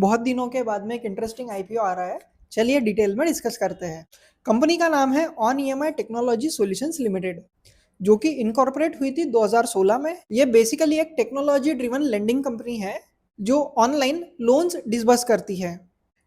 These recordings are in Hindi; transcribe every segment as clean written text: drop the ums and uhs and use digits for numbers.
बहुत दिनों के बाद में एक इंटरेस्टिंग आईपीओ आ रहा है। चलिए डिटेल में डिस्कस करते हैं। कंपनी का नाम है on EMI technology solutions limited, जो कि इनकॉर्पोरेट हुई थी 2016 में। ये बेसिकली एक टेक्नोलॉजी ड्रिवन लेंडिंग कंपनी है जो ऑनलाइन लोन्स डिसबर्स करती है।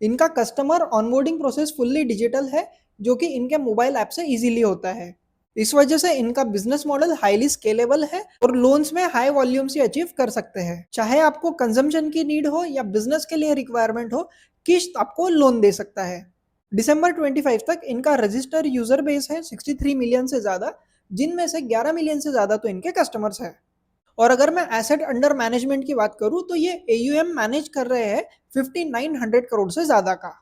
इनका customer onboarding process fully digital है, जो कि इनके मोबाइल ऐप से इजीली होता है। इस वजह से इनका बिजनेस मॉडल हाईली स्केलेबल है और लोन्स में हाई वॉल्यूम से अचीव कर सकते हैं। चाहे आपको कंजम्पशन की नीड हो या बिजनेस के लिए रिक्वायरमेंट हो, किश्त आपको लोन दे सकता है। दिसंबर 25 तक इनका रजिस्टर यूजर बेस है 63 मिलियन से ज्यादा, जिनमें से 11 मिलियन से ज्यादा तो इनके कस्टमर्स हैं। और अगर मैं एसेट अंडर मैनेजमेंट की बात करूं तो ये एयूएम मैनेज कर रहे हैं 5900 करोड़ से ज्यादा का।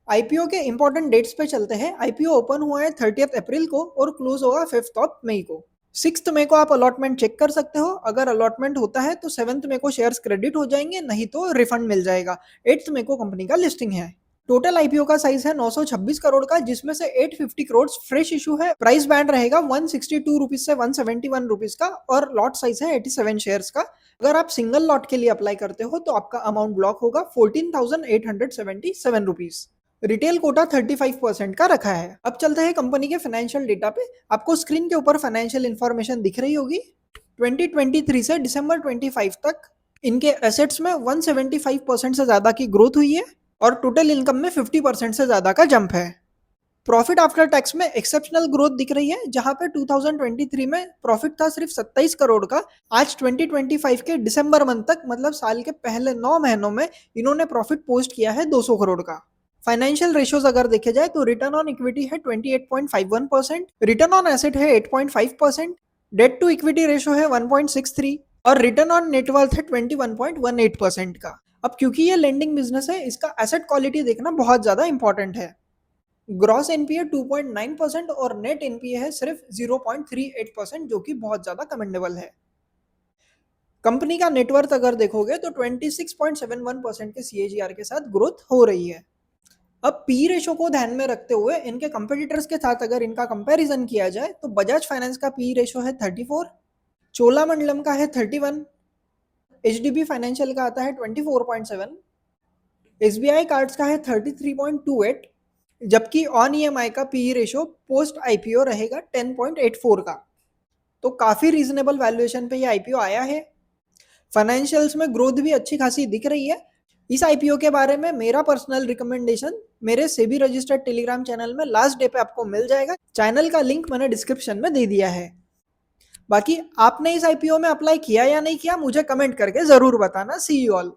आईपीओ के इंपॉर्टेंट डेट्स पे चलते हैं। आईपीओ ओपन हुआ है 30 अप्रैल को और क्लोज होगा 5 मई को। 6 मई को आप अलॉटमेंट चेक कर सकते हो। अगर अलॉटमेंट होता है तो 7 मई को शेयर्स क्रेडिट हो जाएंगे, नहीं तो रिफंड मिल जाएगा। 8 मई को कंपनी का लिस्टिंग है। टोटल आईपीओ का साइज है 926 करोड़ का, जिसमें से 850 करोड़ फ्रेश इशू है। प्राइस बैंड रहेगा 162 रुपीज से 171 रुपीज का और लॉट साइज है 87 शेयर्स का। अगर आप सिंगल लॉट के लिए अप्लाई करते हो तो आपका अमाउंट ब्लॉक होगा 14,877 रुपीज। रिटेल कोटा 35% का रखा है। अब चलते हैं कंपनी के फाइनेंशियल डेटा पे। आपको स्क्रीन के ऊपर फाइनेंशियल इंफॉर्मेशन दिख रही होगी। 2023 से दिसंबर 25 तक इनके एसेट्स में 175% से ज्यादा की ग्रोथ हुई है और टोटल इनकम में 50% से ज्यादा का जंप है। प्रॉफिट आफ्टर टैक्स में एक्सेप्शनल ग्रोथ दिख रही है, जहां पे 2023 में प्रॉफिट था सिर्फ 27 करोड़ का। आज 2025 के दिसंबर मंथ तक, मतलब साल के पहले 9 महीनों में इन्होंने प्रॉफिट पोस्ट किया है 200 करोड़ का। फाइनेंशियल रेशियोज अगर देखे जाए तो रिटर्न ऑन इक्विटी है 28.51%, रिटर्न ऑन एसेट है 8.5%, डेट टू इक्विटी रेशियो है 1.63 और रिटर्न ऑन नेटवर्थ है 21.18% का। अब क्योंकि ये लेंडिंग बिजनेस है, इसका एसेट क्वालिटी देखना बहुत ज्यादा इंपॉर्टेंट है। ग्रॉस एनपीए 2.9% और नेट एनपीए है सिर्फ 0.38%, जो कि बहुत ज्यादा कमेंडेबल है। कंपनी का नेटवर्थ अगर देखोगे तो 26.71% के सीएजीआर के साथ ग्रोथ हो रही है। अब पी रेशो को ध्यान में रखते हुए इनके कंपेटिटर्स के साथ अगर इनका कंपैरिजन किया जाए तो बजाज फाइनेंस का पी रेशो है 34, चोलामंडलम का है 31, एचडीबी फाइनेंशियल का आता है 24.7, एसबीआई कार्ड्स का है 33.28, जबकि ऑन ईएमआई का पी रेशो पोस्ट आईपीओ रहेगा 10.84 का। तो काफी रीजनेबल वैल्यूएशन पे ये आईपीओ आया है। फाइनेंशियल्स में ग्रोथ भी अच्छी खासी दिख रही है। इस आईपीओ के बारे में मेरा पर्सनल रिकमेंडेशन मेरे सेबी रजिस्टर्ड टेलीग्राम चैनल में लास्ट डे पे आपको मिल जाएगा। चैनल का लिंक मैंने डिस्क्रिप्शन में दे दिया है। बाकी आपने इस आईपीओ में अप्लाई किया या नहीं किया, मुझे कमेंट करके जरूर बताना। सी यू ऑल।